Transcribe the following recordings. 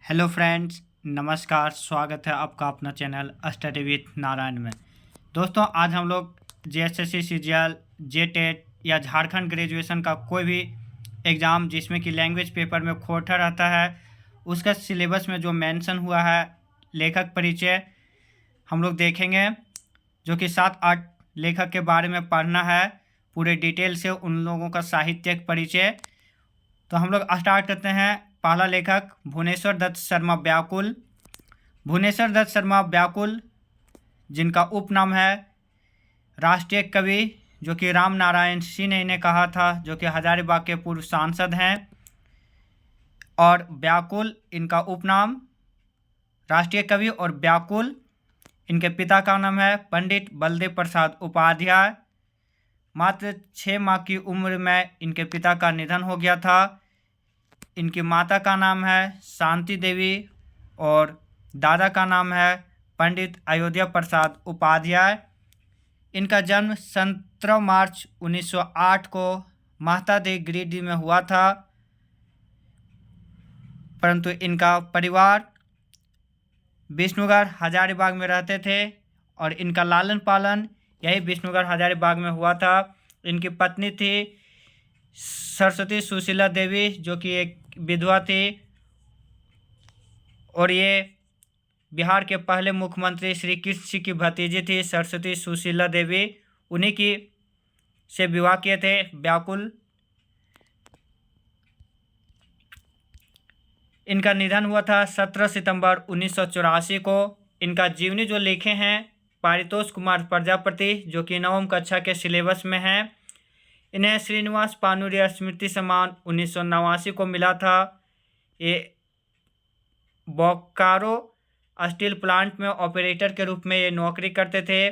Hello friends, नमस्कार। स्वागत है आपका अपना चैनल स्टडी विथ नारायण में। दोस्तों, आज हम लोग जेएसएससी सीजीएल जेटेट या झारखंड ग्रेजुएशन का कोई भी एग्ज़ाम जिसमें कि लैंग्वेज पेपर में खोटा रहता है, उसका सिलेबस में जो मेंशन हुआ है लेखक परिचय हम लोग देखेंगे, जो कि 7-8 लेखक के बारे में पढ़ना है पूरे डिटेल से, उन लोगों का साहित्यिक परिचय। तो हम लोग स्टार्ट करते हैं। पहला लेखक भुवनेश्वर दत्त शर्मा व्याकुल। भुवनेश्वर दत्त शर्मा व्याकुल, जिनका उपनाम है राष्ट्रीय कवि, जो कि राम नारायण सिंह ने इन्हें कहा था, जो कि हजारीबाग के पूर्व सांसद हैं। और व्याकुल इनका उपनाम, राष्ट्रीय कवि और व्याकुल। इनके पिता का नाम है पंडित बलदेव प्रसाद उपाध्याय। मात्र 6 माह की उम्र में इनके पिता का निधन हो गया था। इनकी माता का नाम है शांति देवी और दादा का नाम है पंडित अयोध्या प्रसाद उपाध्याय। इनका जन्म 17 मार्च 1908 को महतादेह गिरिडीह में हुआ था, परंतु इनका परिवार विष्णुगढ़ हजारीबाग में रहते थे और इनका लालन पालन यही विष्णुगढ़ हजारीबाग में हुआ था। इनकी पत्नी थी सरस्वती सुशीला देवी, जो कि एक विधवा थी, और ये बिहार के पहले मुख्यमंत्री श्री कृष्ण सिंह की भतीजी थी सरस्वती सुशीला देवी। उन्हीं की से विवाह किए थे व्याकुल। इनका निधन हुआ था 17 सितंबर 1984 को। इनका जीवनी जो लिखे हैं पारितोष कुमार प्रजापति, जो कि 9वीं कक्षा के सिलेबस में हैं। इन्हें श्रीनिवास पानुरिया स्मृति सम्मान 1989 को मिला था। ये बोकारो स्टील प्लांट में ऑपरेटर के रूप में ये नौकरी करते थे।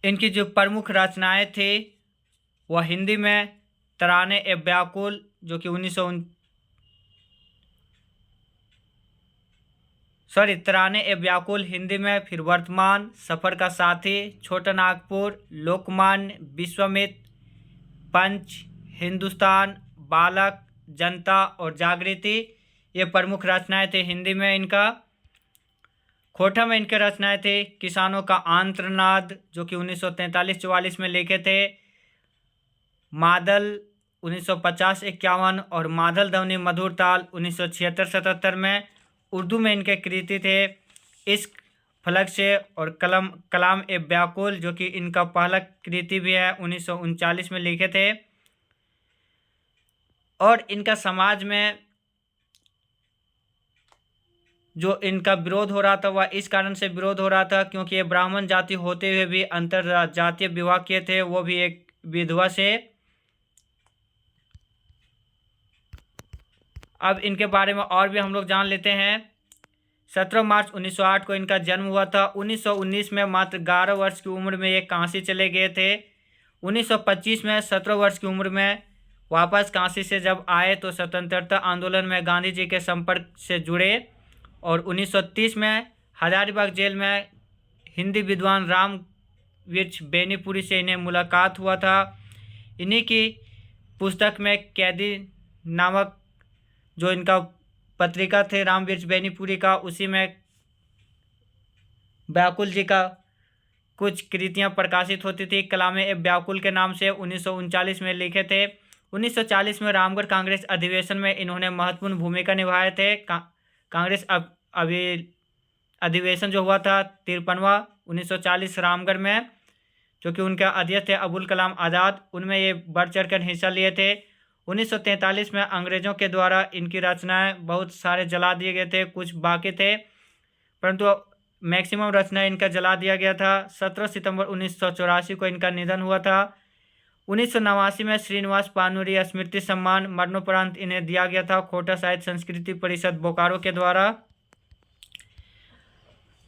इनकी जो प्रमुख रचनाएं थी वह हिंदी में तराने ए व्याकुल, जो कि तराने ए व्याकुल हिंदी में, फिर वर्तमान, सफ़र का साथी, छोटा नागपुर, लोकमान्य, विश्वामित्र, पंच, हिंदुस्तान, बालक, जनता और जागृति, ये प्रमुख रचनाएं थे हिंदी में इनका। खोटा में इनके रचनाएं थे किसानों का आंत्रनाद, जो कि 1943-44 में लिखे थे। मादल 1950-51 और मादल ध्वनि मधुर ताल 1976-77 में। उर्दू में इनके कृति थे इश्क फलक से और कलाम ए व्याकुल, जो कि इनका पहला कृति भी है, 1939 में लिखे थे। और इनका समाज में जो इनका विरोध हो रहा था वह इस कारण से विरोध हो रहा था क्योंकि ये ब्राह्मण जाति होते हुए भी अंतर जातीय विवाह किए थे, वो भी एक विधवा से। अब इनके बारे में और भी हम लोग जान लेते हैं। 17 मार्च 1908 को इनका जन्म हुआ था। 1919 में मात्र 11 वर्ष की उम्र में ये काशी चले गए थे। 1925 में 17 वर्ष की उम्र में वापस काशी से जब आए तो स्वतंत्रता आंदोलन में गांधी जी के संपर्क से जुड़े। और 1930 में हजारीबाग जेल में हिंदी विद्वान राम वृक्ष बेनीपुरी से इन्हें मुलाकात हुआ था। इन्हीं की पुस्तक में कैदी नामक जो इनका पत्रिका थे राम वृक्ष बेनीपुरी का, उसी में व्याकुल जी का कुछ कृतियां प्रकाशित होती थी कलाम ए व्याकुल के नाम से। 1939 में लिखे थे। 1940 में रामगढ़ कांग्रेस अधिवेशन में इन्होंने महत्वपूर्ण भूमिका निभाए थे। कांग्रेस अधिवेशन जो हुआ था 53वां 1940 रामगढ़ में, जो कि उनके अध्यक्ष थे अबुल कलाम आज़ाद, उनमें ये बढ़ चढ़ कर हिस्सा लिए थे। 1943 में अंग्रेज़ों के द्वारा इनकी रचनाएं बहुत सारे जला दिए गए थे, कुछ बाकी थे, परंतु मैक्सिमम रचनाएं इनका जला दिया गया था। 17 सितंबर 1984 को इनका निधन हुआ था। 1989 में श्रीनिवास पानुरिया स्मृति सम्मान मरणोपरांत इन्हें दिया गया था खोटा साहित्य संस्कृति परिषद बोकारो के द्वारा।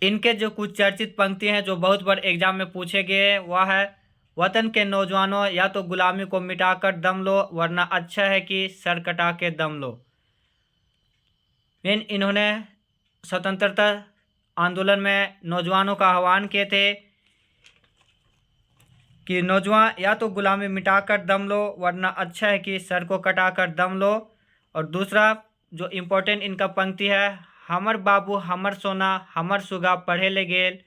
इनके जो कुछ चर्चित पंक्ति हैं जो बहुत बार एग्जाम में पूछे गए, वह है वतन के नौजवानों, या तो गुलामी को मिटाकर दम लो, वरना अच्छा है कि सर कटा के दम लो। इन्होंने स्वतंत्रता आंदोलन में नौजवानों का आह्वान किए थे कि नौजवान या तो गुलामी मिटाकर दम लो, वरना अच्छा है कि सर को कटाकर दम लो। और दूसरा, जो इम्पोर्टेंट इनका पंक्ति है, हमर बाबू हमर सोना हमर सुगा पढ़े ले गेल,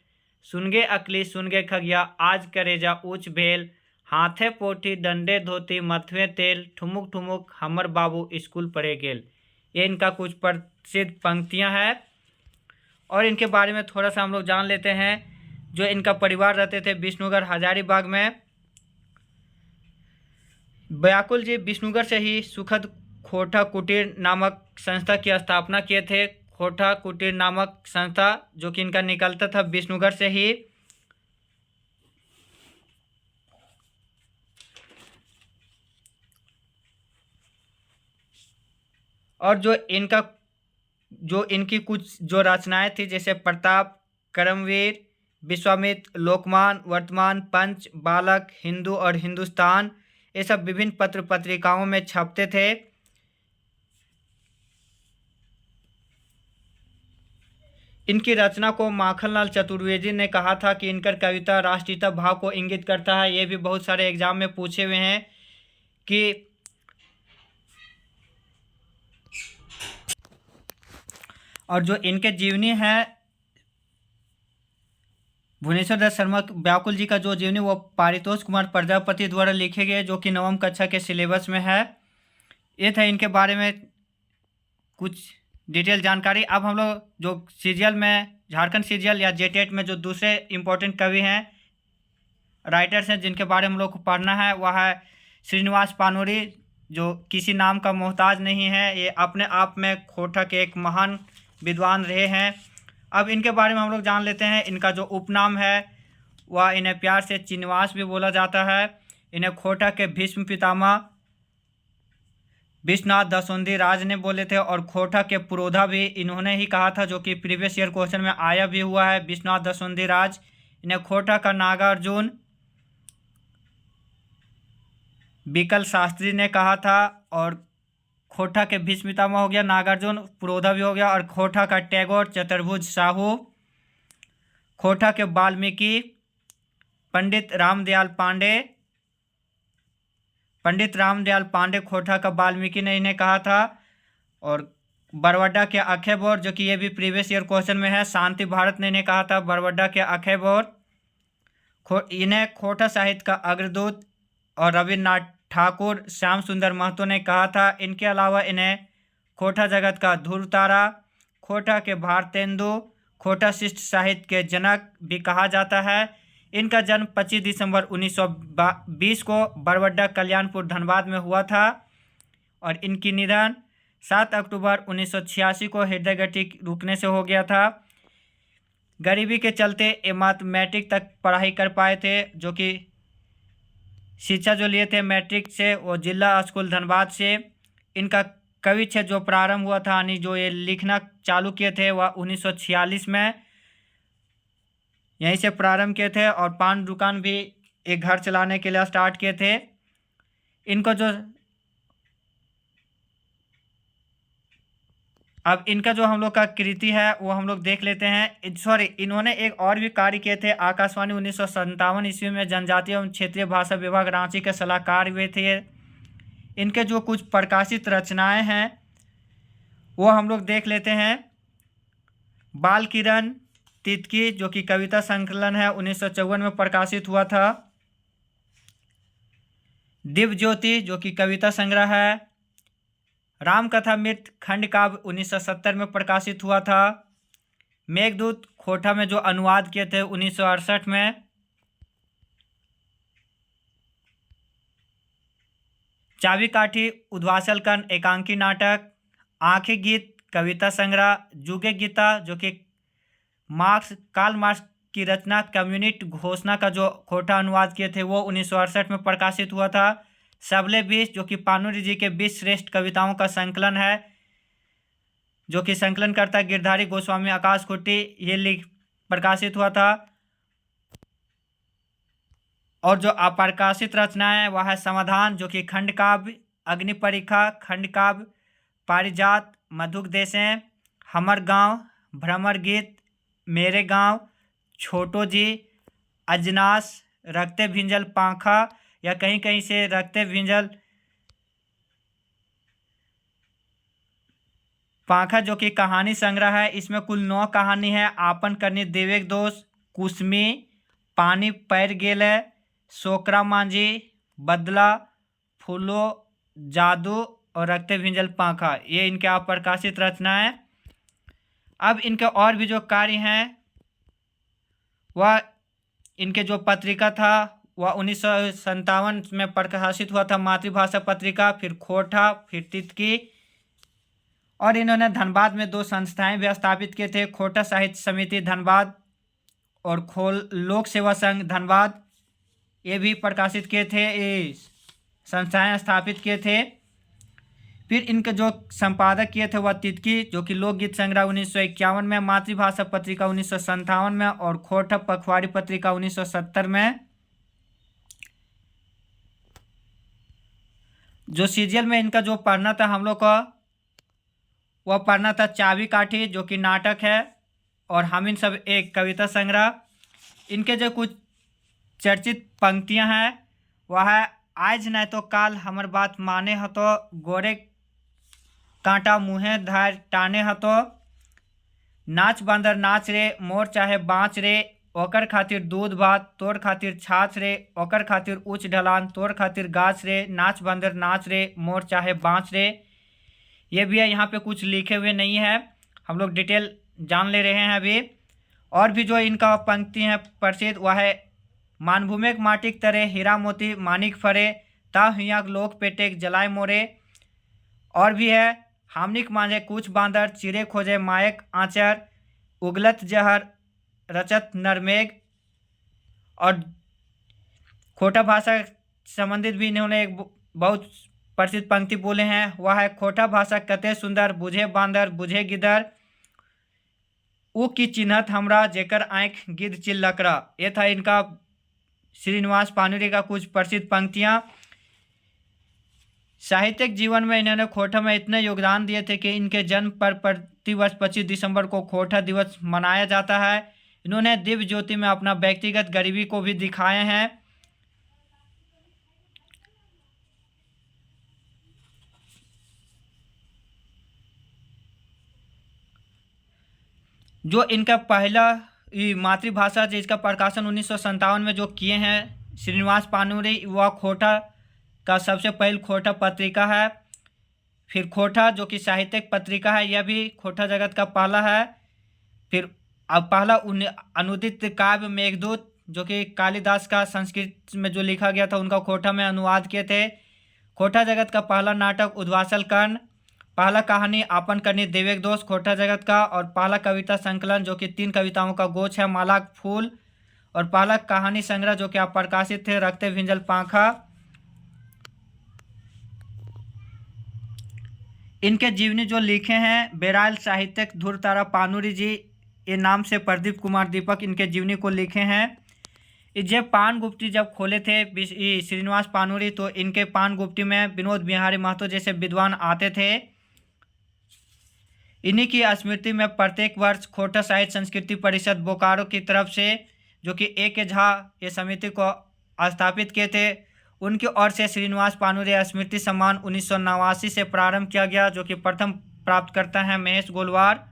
सुनगे अकली सुनगे खगिया आज करेजा ऊँच भेल, हाथे पोठी डंडे धोती मथवे तेल, ठुमुक ठुमुक हमर बाबू स्कूल पढ़े गेल। ये इनका कुछ प्रसिद्ध पंक्तियां हैं। और इनके बारे में थोड़ा सा हम लोग जान लेते हैं। जो इनका परिवार रहते थे विष्णुगढ़ हजारीबाग में। व्याकुल जी विष्णुगढ़ से ही सुखद खोटा कुटीर नामक संस्था की स्थापना किए थे। खोटा कुटीर नामक संस्था जो कि इनका निकलता था विष्णुगढ़ से ही। और जो इनकी कुछ जो रचनाएं थी, जैसे प्रताप, करमवीर, विश्वामित्र, लोकमान, वर्तमान, पंच, बालक, हिंदू और हिंदुस्तान, ये सब विभिन्न पत्र पत्रिकाओं में छपते थे। इनकी रचना को माखनलाल चतुर्वेदी ने कहा था कि इनकर कविता राष्ट्रीयता भाव को इंगित करता है। ये भी बहुत सारे एग्जाम में पूछे हुए हैं कि और जो इनके जीवनी है भुवनेश्वर दत्त शर्मा व्याकुल जी का जो जीवनी वो पारितोष कुमार प्रजापति द्वारा लिखे गए, जो कि 9वीं कक्षा के सिलेबस में है। ये था इनके बारे में कुछ डिटेल जानकारी। अब हम लोग जो सीजीएल में, झारखंड सीजीएल या जेटेट में जो दूसरे इम्पोर्टेंट कवि हैं, राइटर्स हैं, जिनके बारे में हम लोग को पढ़ना है, वह है श्रीनिवास पानूरी, जो किसी नाम का मोहताज नहीं है। ये अपने आप में खोटा के एक महान विद्वान रहे हैं। अब इनके बारे में हम लोग जान लेते हैं। इनका जो उपनाम है वह इन्हें प्यार से चिन्निवास भी बोला जाता है। इन्हें खोटा के भीष्म पितामह विश्वनाथ दसोंदी राज ने बोले थे, और खोटा के पुरोधा भी इन्होंने ही कहा था, जो कि प्रीवियस ईयर क्वेश्चन में आया भी हुआ है, विश्वनाथ दसोंदी राज। इन्हें खोटा का नागार्जुन विकल शास्त्री ने कहा था। और खोटा के भीष्म पितामह हो गया नागार्जुन, पुरोधा भी हो गया। और खोटा का टैगोर चतुर्भुज साहू, खोटा के वाल्मीकि, पंडित रामदयाल पांडे खोटा का वाल्मीकि ने इन्हें कहा था। और बरवड्डा के अखेबोर, जो कि ये भी प्रीवियस ईयर क्वेश्चन में है, शांति भारत ने इन्हें कहा था, बरवड्डा के अखेबोर। इन्हें खोटा साहित्य का अग्रदूत और रविन्द्रनाथ ठाकुर, श्याम सुंदर महतो ने कहा था। इनके अलावा इन्हें खोटा जगत का ध्रुव तारा, खोटा के भारतेंदु, खोटा शिष्ट साहित्य के जनक भी कहा जाता है। इनका जन्म 25 दिसंबर 1920 को बरवड्डा कल्याणपुर धनबाद में हुआ था। और इनकी निधन 7 अक्टूबर 1986 को हृदय गति रुकने से हो गया था। गरीबी के चलते ये मात्र मैट्रिक तक पढ़ाई कर पाए थे, जो कि शिक्षा जो लिए थे मैट्रिक से वो जिला स्कूल धनबाद से। इनका कवि क्षेत्र जो प्रारंभ हुआ था, यानी जो ये लिखना चालू किए थे, वह 1946 में यहीं से प्रारंभ किए थे। और पान दुकान भी एक घर चलाने के लिए स्टार्ट किए थे। इनको जो अब इनका जो हम लोग का कृति है वो हम लोग देख लेते हैं। सॉरी, इन्होंने एक और भी कार्य किए थे। आकाशवाणी 1957 ईस्वी में जनजातीय एवं क्षेत्रीय भाषा विभाग रांची के सलाहकार हुए थे। इनके जो कुछ प्रकाशित रचनाएं हैं वो हम लोग देख लेते हैं। बाल किरण तितकी, जो कि कविता संकलन है, 1954 में प्रकाशित हुआ था। दिव्य ज्योति, जो कि कविता संग्रह है। रामकथामृत खंड काव्य 1970 में प्रकाशित हुआ था। मेघदूत खोटा में जो अनुवाद किए थे 1968 में। चाबी काठी उद्वासल कर्ण एकांकी नाटक। आंखी गीत कविता संग्रह। जुगे गीता, जो कि कार्ल मार्क्स की रचना कम्युनिस्ट घोषणा का जो खोटा अनुवाद किए थे वो 1968 में प्रकाशित हुआ था। सबले 20, जो कि पानूरी जी के 20 श्रेष्ठ कविताओं का संकलन है, जो कि संकलन करता गिरधारी गोस्वामी आकाश खुट्टी, ये प्रकाशित हुआ था। और जो अप्रकाशित रचनाएं वह है समाधान, जो कि खंड काव्य। अग्नि परीक्षा खंड काव्य। पारिजात, मधुक देशें, हमर गांव, भ्रमर गीत, मेरे गांव, छोटो जी, अजनास, रखते भिंजल पांखा, या कहीं कहीं से रखते भिंजल पाखा जो कि कहानी संग्रह है, इसमें कुल 9 कहानी है। आपन करनी देवेक दोष, कुसमी, पानी पैर गेले, सोकरा मांझी, बदला, फूलो, जादू और रखते भिंजल पाखा, ये इनके आप प्रकाशित रचना है। अब इनके और भी जो कार्य हैं वह इनके जो पत्रिका था वह 1957 में प्रकाशित हुआ था, मातृभाषा पत्रिका, फिर खोटा, फिर तितकी। और इन्होंने धनबाद में 2 संस्थाएं भी स्थापित किए थे, खोटा साहित्य समिति धनबाद और खोल लोक सेवा संघ धनबाद, ये भी प्रकाशित किए थे, ये संस्थाएं स्थापित किए थे। फिर इनके जो संपादक किए थे वह तितकी जो कि लोकगीत संग्रह 1951 में, मातृभाषा पत्रिका 1957 में और खोटा पखवाड़ी पत्रिका 1970 में। जो सीरियल में इनका जो पढ़ना था हम लोग का, वह पढ़ना था चाबी काठी जो कि नाटक है, और हम इन सब एक कविता संग्रह। इनके जो कुछ चर्चित पंक्तियां हैं वह है, आज न तो काल हमर बात माने हतो, गोरे कांटा मुँहे धार टाने हतो, नाच बंदर नाच रे, मोर चाहे बाँच रे, ओकर खातिर दूध भात, तोर खातिर छाछ रे, ओकर खातिर उच्च ढलान, तोर खातिर गाछ रे, नाच बंदर नाच रे, मोर चाहे बाँच रे। ये भी है, यहाँ पे कुछ लिखे हुए नहीं है, हम लोग डिटेल जान ले रहे हैं अभी। और भी जो इनका पंक्ति है प्रसिद्ध वह है, मानभूमिक माटिक तरे हीरा मोती मानिक फरे, ता हियाक लोक पेटेक जलाए मोरे। और भी है, हामनिक मांझे कुछ बांदर, चिरे खोजे मायक आंचर, उगलत जहर रचत नरमेघ। और खोटा भाषा संबंधित भी इन्होंने एक बहुत प्रसिद्ध पंक्ति बोले हैं, वह है, खोटा भाषा कते सुंदर, बुझे बांदर बुझे गिदर, ऊ की चिन्हत हमरा जेकर आँख गिद्ध चिल्लकरा। ये था इनका श्रीनिवास पानुरी का कुछ प्रसिद्ध पंक्तियाँ। साहित्यिक जीवन में इन्होंने खोटा में इतने योगदान दिए थे कि इनके जन्म पर प्रतिवर्ष 25 दिसंबर को खोटा दिवस मनाया जाता है। इन्होंने दिव्य ज्योति में अपना व्यक्तिगत गरीबी को भी दिखाए हैं। जो इनका पहला मातृभाषा जिसका प्रकाशन 1957 में जो किए हैं श्रीनिवास पानुरी, वह खोटा का सबसे पहले खोटा पत्रिका है। फिर खोटा जो कि साहित्यिक पत्रिका है, यह भी खोटा जगत का पहला है। फिर अब पहला अनुदित काव्य मेघदूत जो कि कालिदास का संस्कृत में जो लिखा गया था उनका खोटा में अनुवाद किए थे। खोटा जगत का पहला नाटक उद्वासल कर्ण, पहला कहानी आपन करनी देवेक दोष खोटा जगत का, और पहला कविता संकलन जो कि 3 कविताओं का गोच है माला फूल, और पहला कहानी संग्रह जो कि आप प्रकाशित थे रखते भिंजल पाखा। इनके जीवनी जो लिखे हैं बेराल साहित्यिक धुर तारा पानुरी जी, ये नाम से प्रदीप कुमार दीपक इनके जीवनी को लिखे हैं। जब पान गुप्ती जब खोले थे श्रीनिवास पानुरी, तो इनके पान गुप्ती में विनोद बिहारी महतो जैसे विद्वान आते थे। इन्हीं की स्मृति में प्रत्येक वर्ष खोटा साहित्य संस्कृति परिषद बोकारो की तरफ से जो कि A.K. झा ये समिति को स्थापित किए थे, उनकी ओर से श्रीनिवास पानुरी स्मृति सम्मान 1989 से प्रारंभ किया गया, जो कि प्रथम प्राप्त करता है महेश गोलवार।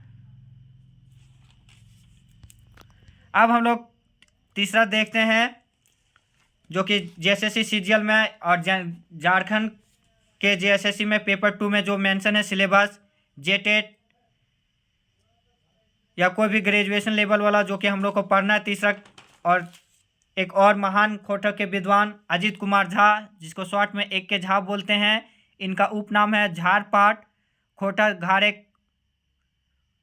अब हम लोग तीसरा देखते हैं जो कि JSSC सीजीएल में और झारखंड के JSSC में पेपर 2 में जो मेंशन है सिलेबस जेटेट या कोई भी ग्रेजुएशन लेवल वाला जो कि हम लोग को पढ़ना है तीसरा। और एक और महान खोटा के विद्वान अजीत कुमार झा, जिसको शॉर्ट में A.K. झा बोलते हैं, इनका उपनाम है झारपाट खोटा घारेक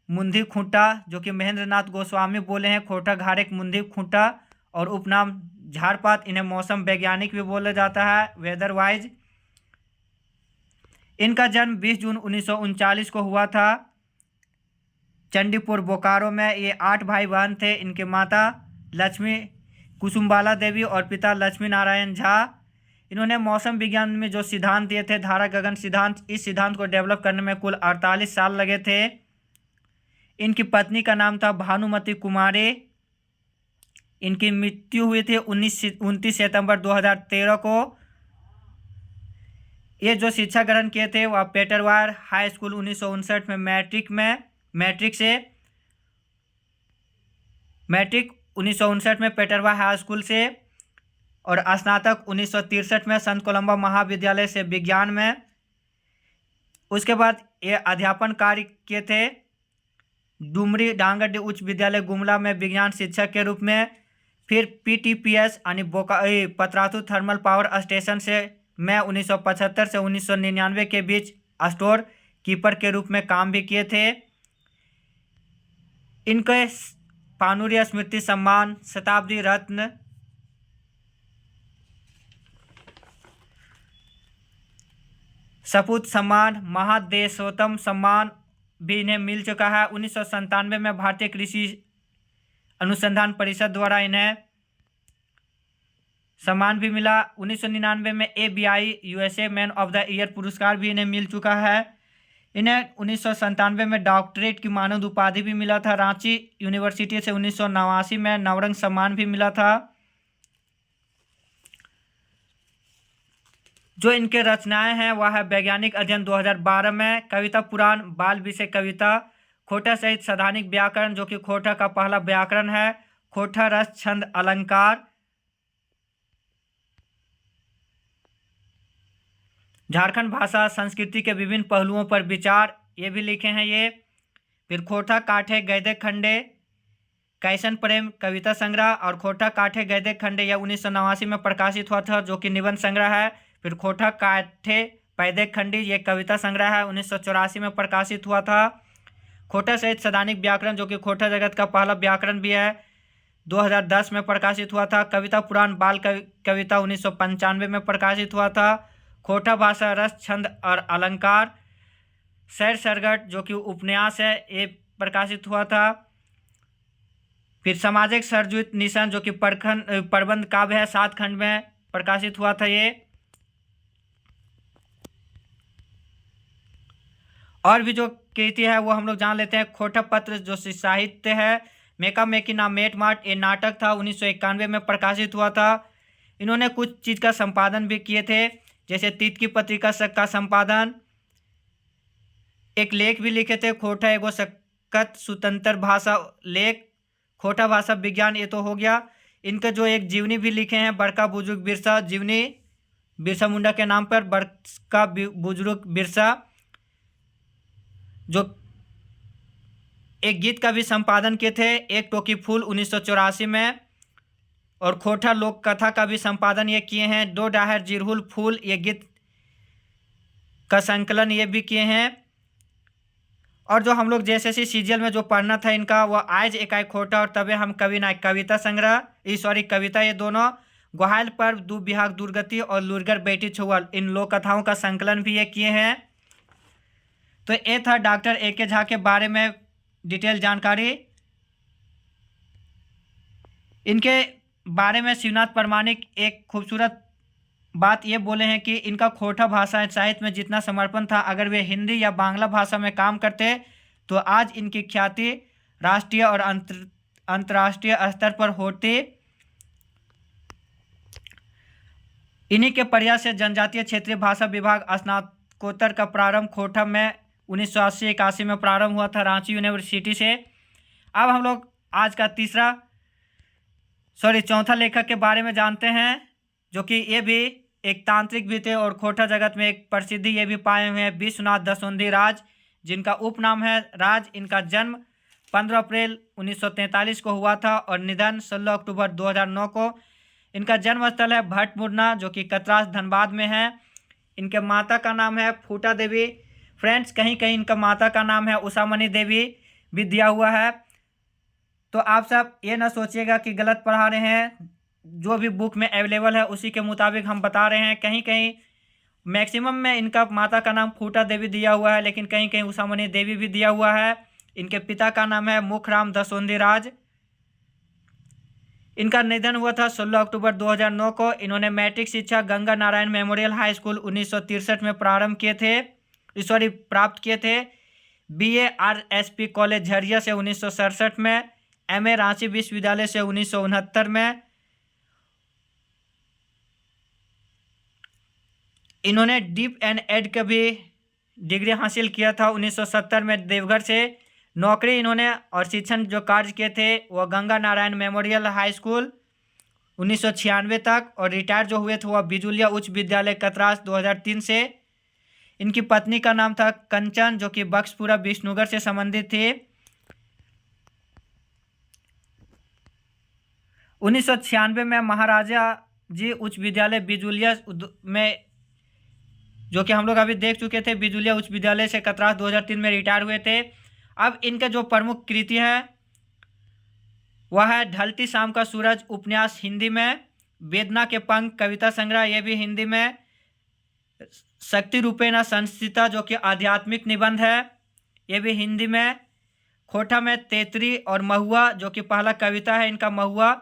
मुंधी खूंटा, जो कि महेंद्र नाथ गोस्वामी बोले हैं खोटा घारेक मुंधी खूंटा, और उपनाम झारपात। इन्हें मौसम वैज्ञानिक भी बोला जाता है, वेदर वाइज। इनका जन्म 20 जून 1939 को हुआ था चंडीपुर बोकारो में। ये 8 भाई बहन थे। इनके माता लक्ष्मी कुसुमबाला देवी और पिता लक्ष्मी नारायण झा। इन्होंने मौसम विज्ञान में जो सिद्धांत दिए थे धारा गगन सिद्धांत, इस सिद्धांत को डेवलप करने में कुल 48 साल लगे थे। इनकी पत्नी का नाम था भानुमति कुमारी। इनकी मृत्यु हुई थी 29 सितंबर 2013 को। ये जो शिक्षा ग्रहण किए थे वह पेटरवार हाई स्कूल 1959 में मैट्रिक 1959 में पेटरवार हाई स्कूल से, और स्नातक 1963 में संत कोलंबा महाविद्यालय से विज्ञान में। उसके बाद ये अध्यापन कार्य किए थे डुमरी डांगरडी उच्च विद्यालय गुमला में विज्ञान शिक्षक के रूप में। फिर पीटीपीएस यानी पतरातू थर्मल पावर स्टेशन से मैं 1975 से 1999 के बीच स्टोर कीपर के रूप में काम भी किए थे। इनके पानुरी स्मृति सम्मान, शताब्दी रत्न, सपूत सम्मान, महादेशोत्तम सम्मान भी इन्हें मिल चुका है। 1997 में भारतीय कृषि अनुसंधान परिषद द्वारा इन्हें सम्मान भी मिला। 1999 में ABI USA man of the year पुरस्कार भी इन्हें मिल चुका है। इन्हें 1997 में डॉक्टरेट की मानद उपाधि भी मिला था रांची यूनिवर्सिटी से। 1989 में नवरंग सम्मान भी मिला था। जो इनके रचनाएं हैं वह है वैज्ञानिक अध्ययन 2012 में, कविता पुराण, बाल विषय कविता, खोटा सहित सैद्धांतिक व्याकरण जो कि खोटा का पहला व्याकरण है, खोटा रस छंद अलंकार, झारखंड भाषा संस्कृति के विभिन्न पहलुओं पर विचार, ये भी लिखे हैं ये। फिर खोटा काठे गैदे खंडे कैसन प्रेम कविता संग्रह, और खोटा काठे गैदे खंडे यह 1989 में प्रकाशित हुआ था जो कि निबंध संग्रह है। फिर खोटा काठे पैदे खंडी ये कविता संग्रह है, 1984 में प्रकाशित हुआ था। खोटा सहित सैद्धांतिक व्याकरण जो कि खोटा जगत का पहला व्याकरण भी है, 2010 में प्रकाशित हुआ था। कविता पुराण बाल कविता 1995 में प्रकाशित हुआ था। खोटा भाषा रस छंद और अलंकार, सैर सरगट जो कि उपन्यास है ये प्रकाशित हुआ था। फिर सामाजिक सरजुत निशान जो कि प्रबंध काव्य है, 7 खंड में प्रकाशित हुआ था ये। और भी जो कृति है वो हम लोग जान लेते हैं। खोटा पत्र जो साहित्य है, मेका मेकी ना मेट माट ये नाटक था, 1991 में प्रकाशित हुआ था। इन्होंने कुछ चीज़ का संपादन भी किए थे, जैसे तीत की पत्रिका का संपादन, एक लेख भी लिखे थे खोटा एगो सकत स्वतंत्र भाषा लेख, खोटा भाषा विज्ञान, ये तो हो गया। इनके जो एक जीवनी भी लिखे हैं, बड़का बुजुर्ग बिरसा जीवनी, बिरसा मुंडा के नाम पर बड़का बुजुर्ग बिरसा, जो एक गीत का भी संपादन किए थे, एक टोकी फूल 1984 में। और खोटा लोक कथा का भी संपादन ये किए हैं, दो डाहर जिरहुल फूल ये गीत का संकलन ये भी किए हैं। और जो हम लोग JSSC CGL में जो पढ़ना था इनका, वो आज इकाई खोटा और तबे हम कवि ना कविता संग्रह, कविता, ये दोनों, ग्वाहाल पर दू बिहाग दुर्गति और लुरगर बेटी छुअल, इन लोक कथाओं का संकलन भी ये किए हैं। तो ये था डॉक्टर AK झा के बारे में डिटेल जानकारी। इनके बारे में शिवनाथ प्रमाणिक एक खूबसूरत बात ये बोले हैं कि इनका खोटा भाषा साहित्य में जितना समर्पण था, अगर वे हिंदी या बांग्ला भाषा में काम करते तो आज इनकी ख्याति राष्ट्रीय और अंतर्राष्ट्रीय स्तर पर होती। इन्हीं के प्रयास से जनजातीय क्षेत्रीय भाषा विभाग स्नातकोत्तर का प्रारंभ खोटा में 1980-81 में प्रारंभ हुआ था रांची यूनिवर्सिटी से। अब हम लोग आज का चौथा लेखक के बारे में जानते हैं, जो कि ये भी एक तांत्रिक भी थे और खोटा जगत में एक प्रसिद्धि ये भी पाए हुए हैं, विश्वनाथ दसोंधी राज, जिनका उपनाम है राज। इनका जन्म 15 अप्रैल 1943 को हुआ था और निधन 16 अक्टूबर 2009 को। इनका जन्म स्थल है भट्टमुरना जो कि कतरास धनबाद में है। इनके माता का नाम है फूटा देवी। फ्रेंड्स, कहीं कहीं इनका माता का नाम है उषामणि देवी भी दिया हुआ है, तो आप सब ये ना सोचिएगा कि गलत पढ़ा रहे हैं। जो भी बुक में अवेलेबल है उसी के मुताबिक हम बता रहे हैं। कहीं कहीं मैक्सिमम में इनका माता का नाम फूटा देवी दिया हुआ है, लेकिन कहीं कहीं उषामणि देवी भी दिया हुआ है। इनके पिता का नाम है मुखराम दसोंधी राज। इनका निधन हुआ था 16 अक्टूबर 2009 को। इन्होंने मैट्रिक शिक्षा Ganga Narayan memorial high school 1963 में प्राप्त किए थे। BA RSP कॉलेज झरिया से 1967 में, MA रांची विश्वविद्यालय से 1969 में। इन्होंने डीप एंड एड का भी डिग्री हासिल किया था 1970 में देवघर से। नौकरी इन्होंने और शिक्षण जो कार्य किए थे वह Ganga Narayan memorial high school 1996 तक, और रिटायर जो हुए थे वह बिजुलिया उच्च विद्यालय कतरास 2003 से। इनकी पत्नी का नाम था कंचन, जो कि बक्सपुरा विष्णुगर से संबंधित थी। 1996 में महाराजा जी उच्च विद्यालय बिजुलिया में, जो कि हम लोग अभी देख चुके थे, बिजुलिया उच्च विद्यालय से कतरास 2003 में रिटायर हुए थे। अब इनका जो प्रमुख कृति है वह है ढलती शाम का सूरज उपन्यास हिंदी में, वेदना के पंख कविता संग्रह ये भी हिंदी में, शक्ति रूपेण संस्थिता जो कि आध्यात्मिक निबंध है ये भी हिंदी में, खोटा में तेतरी और महुआ जो कि पहला कविता है इनका, महुआ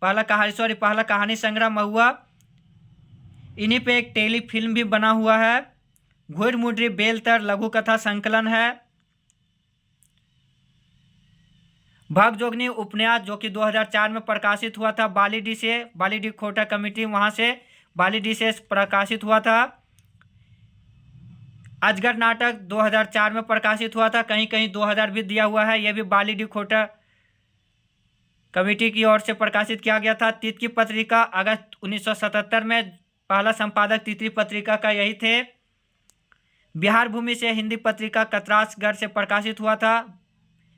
पहला कहानी संग्रह महुआ। इन्हीं पे एक टेली फिल्म भी बना हुआ है। घुर मुडरी बेलतर लघु कथा संकलन है। भगजोगनी उपन्यास जो कि 2004 में प्रकाशित हुआ था बालीडी खोटा कमेटी वहां से बालीडी से प्रकाशित हुआ था। अजगर नाटक 2004 में प्रकाशित हुआ था, कहीं कहीं 2000 भी दिया हुआ है, यह भी बालीडी खोटा कमेटी की ओर से प्रकाशित किया गया था। तितकी पत्रिका अगस्त 1977 में, पहला संपादक तितली पत्रिका का यही थे। बिहार भूमि से हिंदी पत्रिका कतरासगढ़ से प्रकाशित हुआ था।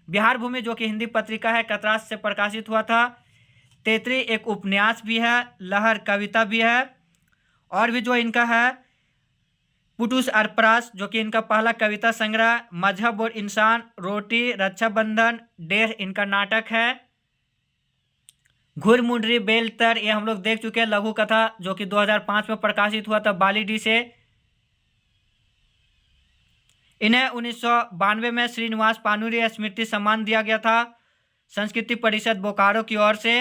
बिहार भूमि जो कि हिंदी पत्रिका है कतरास से प्रकाशित हुआ था। तेतरी एक उपन्यास भी है, लहर कविता भी है, और भी जो इनका है पुटुस अरपरास जो कि इनका पहला कविता संग्रह, मजहब और इंसान, रोटी, रक्षाबंधन, डेढ़ इनका नाटक है। घुर मुंडरी बेलतर ये हम लोग देख चुके हैं, लघु कथा जो कि 2005 में प्रकाशित हुआ था बालीडी से। इन्हें 1992 में श्रीनिवास पानुरी स्मृति सम्मान दिया गया था संस्कृति परिषद बोकारो की ओर से।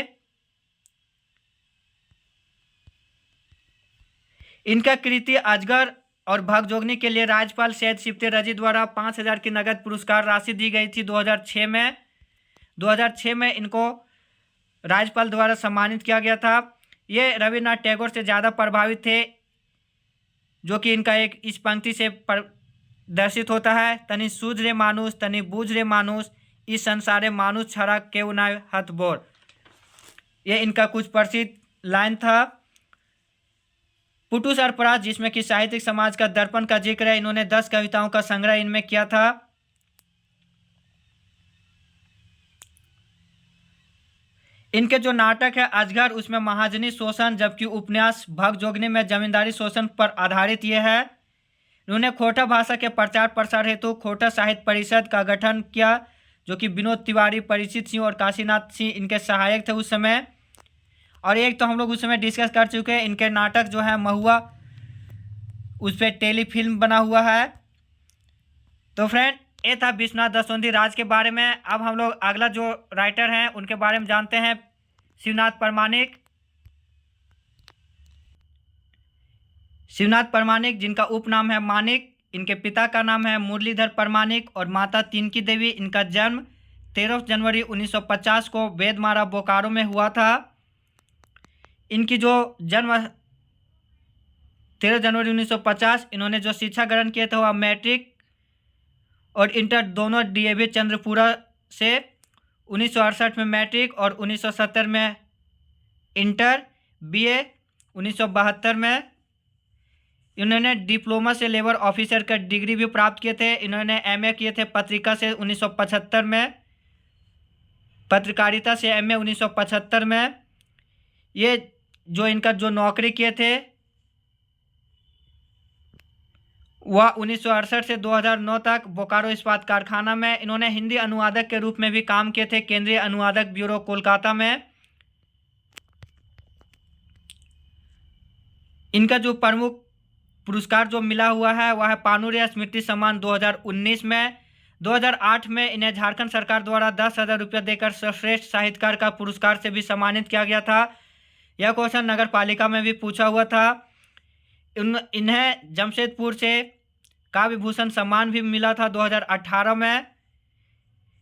इनका कृति अजगर और भगजोगनी के लिए राज्यपाल सैयद सिफ्ते रजी द्वारा 5000 की नगद पुरस्कार राशि दी गई थी 2006 में। 2006 में इनको राज्यपाल द्वारा सम्मानित किया गया था। ये रविन्द्रनाथ टैगोर से ज़्यादा प्रभावित थे, जो कि इनका एक इस पंक्ति से दर्शित होता है, तनि सूझ रे मानुष तनि बूझ रे मानुष, इस संसारे मानुष छड़ा केउ ना हथ बोर। ये इनका कुछ प्रसिद्ध लाइन था। पुटुस अरपरास जिसमें कि साहित्यिक समाज का दर्पण का जिक्र है, इन्होंने 10 कविताओं का संग्रह इनमें किया था। इनके जो नाटक है अजगर उसमें महाजनी शोषण, जबकि उपन्यास भगजोगनी में जमींदारी शोषण पर आधारित ये है। इन्होंने खोटा भाषा के प्रचार प्रसार हेतु खोटा साहित्य परिषद का गठन किया, जो कि विनोद तिवारी, परीक्षित सिंह और काशीनाथ सिंह इनके सहायक थे उस समय। और एक तो हम लोग उस समय डिस्कस कर चुके हैं, इनके नाटक जो है महुआ उस पर टेलीफिल्म बना हुआ है। तो फ्रेंड ये था विश्वनाथ दसवंधी राज के बारे में। अब हम लोग अगला जो राइटर हैं उनके बारे में जानते हैं, शिवनाथ परमाणिक। शिवनाथ परमाणिक जिनका उपनाम है मानिक, इनके पिता का नाम है मुरलीधर परमाणिक और माता तिनकी देवी। इनका जन्म 13 जनवरी 1950 को बेदमारा बोकारो में हुआ था। इनकी जो जन्म 13 जनवरी 1950, इन्होंने जो शिक्षा ग्रहण किया था वह मैट्रिक और इंटर दोनों डीएवी चंद्रपुरा से। 1968 में मैट्रिक और 1970 में इंटर, बीए 1972 में। इन्होंने डिप्लोमा से लेबर ऑफिसर का डिग्री भी प्राप्त किए थे। इन्होंने एमए किए थे पत्रिका से 1975 में, पत्रकारिता से एमए 1975 में। ये जो इनका जो नौकरी किए थे वह 1968 से 2009 तक बोकारो इस्पात कारखाना में। इन्होंने हिंदी अनुवादक के रूप में भी काम किए थे केंद्रीय अनुवादक ब्यूरो कोलकाता में। इनका जो प्रमुख पुरस्कार जो मिला हुआ है वह है पानुरी स्मृति सम्मान 2019 में। 2008 में इन्हें झारखंड सरकार द्वारा 10,000 रुपये देकर सर्वश्रेष्ठ साहित्यकार का पुरस्कार से भी सम्मानित किया गया था। यह क्वेश्चन नगर पालिका में भी पूछा हुआ था। इन्हें जमशेदपुर से काव्य भूषण सम्मान भी मिला था 2018 में।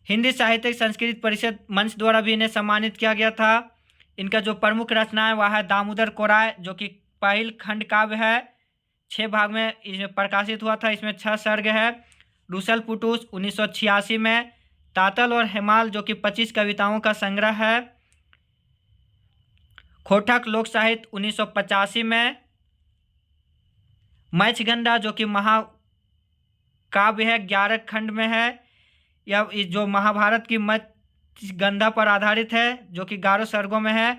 हिंदी साहित्यिक संस्कृत परिषद मंच द्वारा भी इन्हें सम्मानित किया गया था। इनका जो प्रमुख रचना है वह है दामोदर कोराय, जो कि पहल खंड काव्य है 6 भाग में प्रकाशित हुआ था। इसमें 6 सर्ग है। रुसल पुटुस 1986 में। तातल और हेमाल जो कि 25 कविताओं का संग्रह है। खोटक लोक साहित्य 1985 में। मत्स्यगंधा जो कि महाकाव्य है, 11 खंड में है। यह जो महाभारत की मत्स्यगंधा पर आधारित है, जो कि 11 सर्गों में है।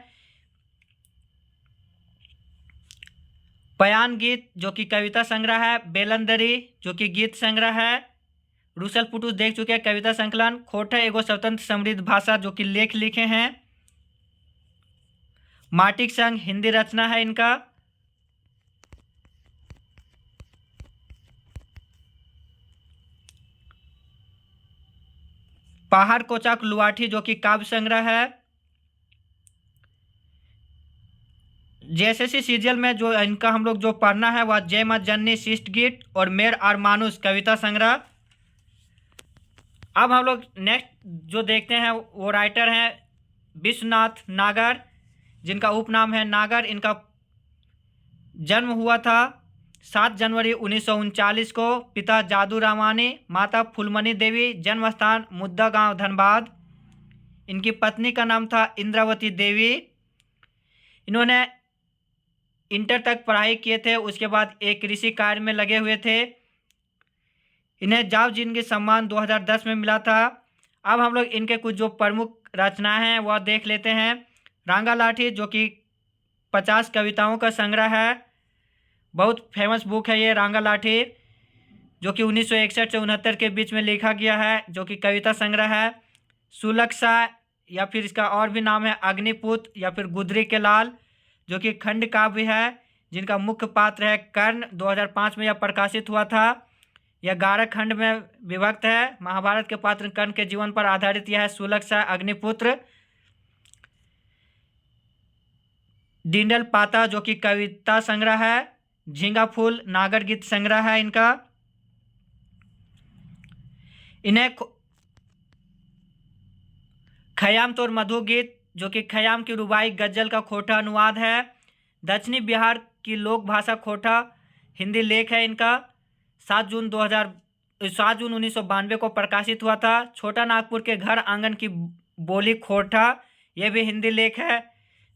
पयान गीत जो कि कविता संग्रह है। बेलंदरी जो कि गीत संग्रह है। रुसल पुटुस देख चुके हैं, कविता संकलन। खोटा एगो स्वतंत्र समृद्ध भाषा जो कि लेख लिखे हैं। माटिक संग हिंदी रचना है इनका। पहाड़ कोचाक लुआठी जो कि काव्य संग्रह है। जेएसएससी सीरियल में जो इनका हम लोग जो पढ़ना है वह जय मां जननी शिष्ट गीत और मेर आर मानुष कविता संग्रह। अब हम लोग नेक्स्ट जो देखते हैं वो राइटर हैं विश्वनाथ नागर, जिनका उपनाम है नागर। इनका जन्म हुआ था 7 जनवरी 1939 को। पिता जादू रामानी, माता फूलमणि देवी। जन्म स्थान मुद्दा गांव धनबाद। इनकी पत्नी का नाम था इंद्रावती देवी। इन्होंने इंटर तक पढ़ाई किए थे, उसके बाद एक कृषि कार्य में लगे हुए थे। इन्हें जाव जिंदगी सम्मान 2010 में मिला था। अब हम लोग इनके कुछ जो प्रमुख रचनाएं हैं वह देख लेते हैं। रांगा लाठी जो कि 50 कविताओं का संग्रह है। बहुत फेमस बुक है ये रांगा लाठी, जो कि 1961 से 69 के बीच में लिखा गया है, जो कि कविता संग्रह है। सुलक्षा या फिर इसका और भी नाम है अग्निपुत्र या फिर गुदरी के लाल, जो कि खंड काव्य है, जिनका मुख्य पात्र है कर्ण। 2005 में यह प्रकाशित हुआ था। यह 11 खंड में विभक्त है। महाभारत के पात्र कर्ण के जीवन पर आधारित यह है सुलक्षा अग्निपुत्र। डिंडल पाता जो कि कविता संग्रह है। झींगा फूल नागर गीत संग्रह है इनका। इन्हें खयाम तोर मधु गीत जो कि खयाम की रुबाई गजल का खोटा अनुवाद है। दक्षिणी बिहार की लोक भाषा खोटा हिंदी लेख है इनका। 7 जून 1992 को प्रकाशित हुआ था। छोटा नागपुर के घर आंगन की बोली खोटा, यह भी हिंदी लेख है,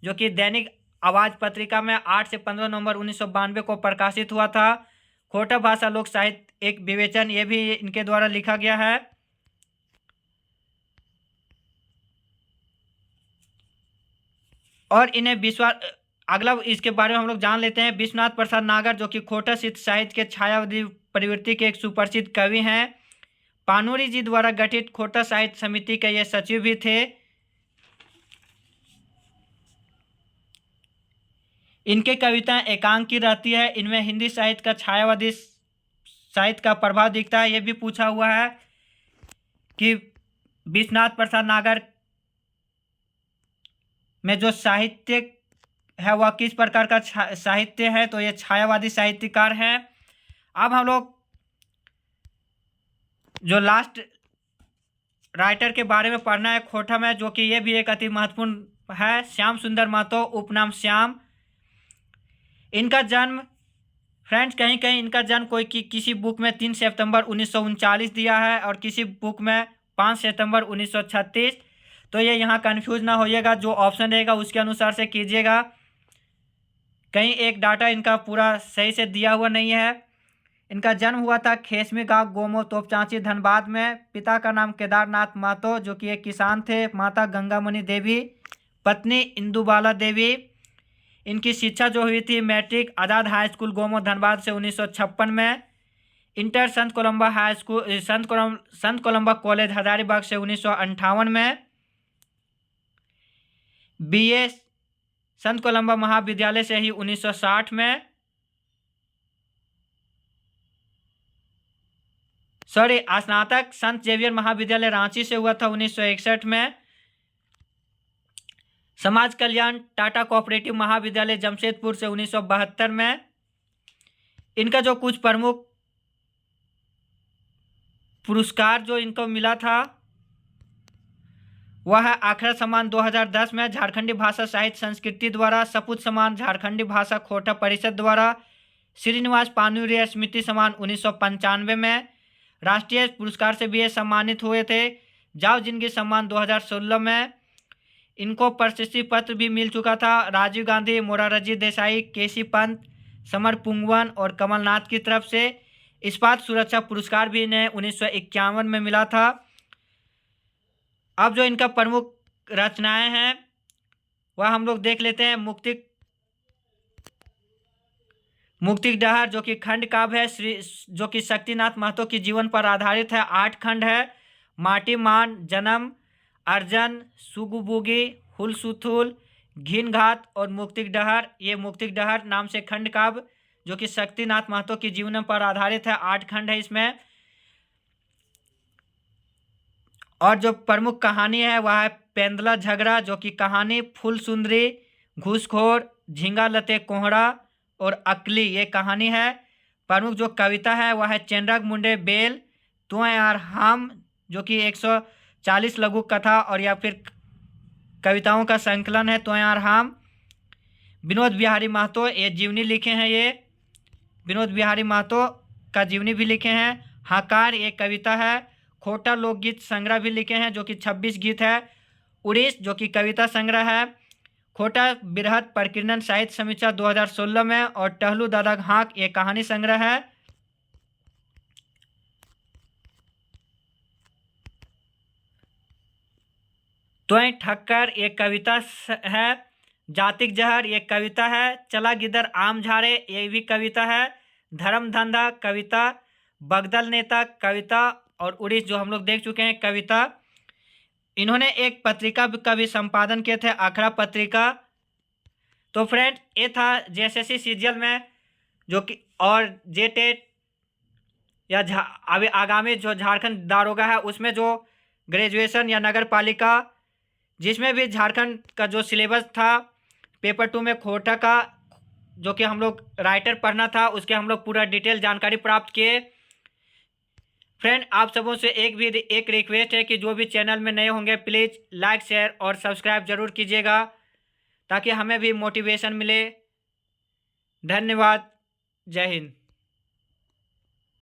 जो कि दैनिक आवाज पत्रिका में 8 से 15 नवंबर 1992 को प्रकाशित हुआ था। खोटा भाषा लोक साहित्य एक विवेचन, यह भी इनके द्वारा लिखा गया है। और इन्हें अगला इसके बारे में हम लोग जान लेते हैं। विश्वनाथ प्रसाद नागर जो कि खोटा साहित्य के छायावादी प्रवृत्ति के एक सुप्रसिद्ध कवि हैं। पानूरी जी द्वारा गठित खोटा साहित्य समिति के ये सचिव भी थे। इनके कविताएं एकांक की रहती है। इनमें हिंदी साहित्य का छायावादी साहित्य का प्रभाव दिखता है। यह भी पूछा हुआ है कि विश्वनाथ प्रसाद नागर में जो साहित्य है वह किस प्रकार का साहित्य है, तो ये छायावादी साहित्यकार हैं। अब हम लोग जो लास्ट राइटर के बारे में पढ़ना है खोटा में, जो कि ये भी एक अति महत्वपूर्ण है, श्याम सुंदर महतो उपनाम श्याम। इनका जन्म फ्रेंड्स कहीं कहीं इनका जन्म किसी बुक में 3 सितंबर 1939 दिया है और किसी बुक में 5 सितंबर 1936। तो ये यहाँ कन्फ्यूज ना होइएगा, जो ऑप्शन रहेगा उसके अनुसार से कीजिएगा। कहीं एक डाटा इनका पूरा सही से दिया हुआ नहीं है। इनका जन्म हुआ था खेसमी गांव गोमो तोपचांची धनबाद में। पिता का नाम केदारनाथ महतो जो कि एक किसान थे। माता गंगामणि देवी, पत्नी इंदुबाला देवी। इनकी शिक्षा जो हुई थी मैट्रिक आज़ाद हाई स्कूल गोमो धनबाद से 1956 में। इंटर संत कोलंबा हाई स्कूल संत कोलंबा कॉलेज हजारीबाग से 1958 में। बीए संत कोलंबा महाविद्यालय से ही 1960 में। स्नातक संत जेवियर महाविद्यालय रांची से हुआ था 1961 में। समाज कल्याण टाटा कोऑपरेटिव महाविद्यालय जमशेदपुर से 1972 में। इनका जो कुछ प्रमुख पुरस्कार जो इनको मिला था वह है आखरा सम्मान 2010 में झारखंडी भाषा साहित्य संस्कृति द्वारा, सपूत सम्मान झारखंडी भाषा खोटा परिषद द्वारा, श्रीनिवास पानुरिया स्मृति सम्मान 1995 में। राष्ट्रीय पुरस्कार से भी ये सम्मानित हुए थे। जाओ जिंदगी सम्मान 2016 में। इनको प्रशस्ति पत्र भी मिल चुका था राजीव गांधी, मोरारजी देसाई, केसी पंत, समर पुंगवन और कमलनाथ की तरफ से। इस्पात सुरक्षा पुरस्कार भी इन्हें 1951 में मिला था। अब जो इनका प्रमुख रचनाएं हैं वह हम लोग देख लेते हैं। मुक्तिकडहर जो कि खंड काव्य है, जो कि शक्तिनाथ महतो के जीवन पर आधारित है, 8 खंड है। माटी मान, जन्म, अर्जन, सुगुबुगी, हुलसुथुल, घिन घात और मुक्तिकडहर, ये मुक्तिकडहर नाम से खंड काव्य जो कि शक्तिनाथ महतो के जीवन पर आधारित है, 8 खंड है इसमें। और जो प्रमुख कहानी है वह है पेंदला झगड़ा, जो कि कहानी फूल सुंदरी, घूसखोर, झींगा लते कोहरा और अकली, ये कहानी है। प्रमुख जो कविता है वह है चेनरग मुंडे बेल, तू यार हम, जो कि 140 लघु कथा और या फिर कविताओं का संकलन है तो यार हम। विनोद बिहारी महतो, ये जीवनी लिखे हैं, ये विनोद बिहारी महतो का जीवनी भी लिखे हैं। हकार, ये कविता है। खोटा लोकगीत संग्रह भी लिखे हैं जो कि 26 गीत है। उड़ीस जो कि कविता संग्रह है। खोटा बृहद प्रकीर्णन साहित्य समीक्षा 2016 में। और टहलू दादा हाँक, ये कहानी संग्रह है। त्वं ठक्कर, ये कविता है। जातिक जहर, ये कविता है। चला गिदर आम झाड़े, ये भी कविता है। धर्म धंधा कविता। बगदल नेता कविता। और उड़ीस जो हम लोग देख चुके हैं कविता। इन्होंने एक पत्रिका का भी संपादन किए थे, अखरा पत्रिका। तो फ्रेंड ये था जेएसएससी सीजीएल में जो कि और जेटेट या अभी आगामी जो झारखंड दारोगा है उसमें जो ग्रेजुएशन या नगर पालिका, जिसमें भी झारखंड का जो सिलेबस था पेपर 2 में खोटा का जो कि हम लोग राइटर पढ़ना था, उसके हम लोग पूरा डिटेल जानकारी प्राप्त किए। फ्रेंड आप सबों से एक रिक्वेस्ट है कि जो भी चैनल में नए होंगे प्लीज़ लाइक शेयर और सब्सक्राइब जरूर कीजिएगा ताकि हमें भी मोटिवेशन मिले। धन्यवाद। जय हिंद।